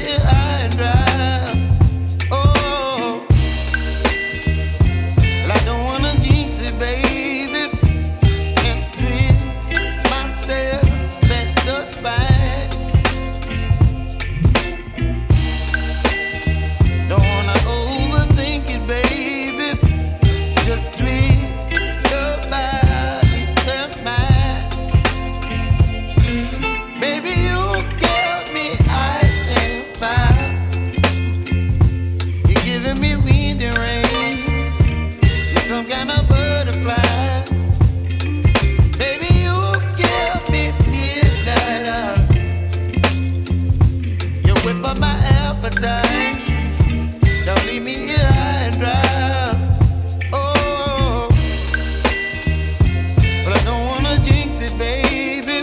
here high and dry. Oh, well, I don't wanna jinx it, baby, and twist myself at the spine. Don't wanna overthink it, baby. It's just twist your body and mine. Baby, you give me ice and fire. You're giving me wind and rain. You're some kind of butterfly. Baby, you give me midnight. You whip up my appetite. Don't leave me here high and dry. Oh, but I don't wanna jinx it, baby.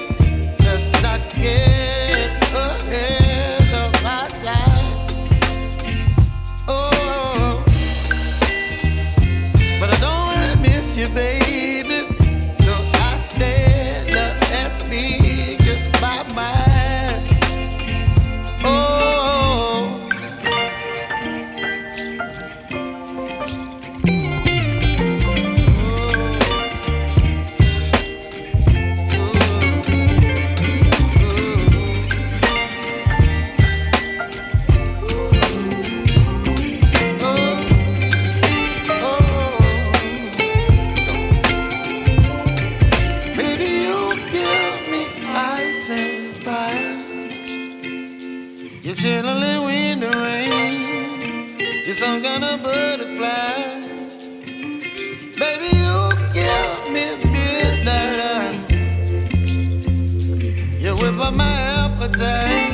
Let's not get ahead of my time. Oh, but I don't wanna miss you, baby. So I stand up and speak my mind. Oh. You're chilling wind and rain. You're some kind of butterfly. Baby, you give me midnight. You whip up my appetite.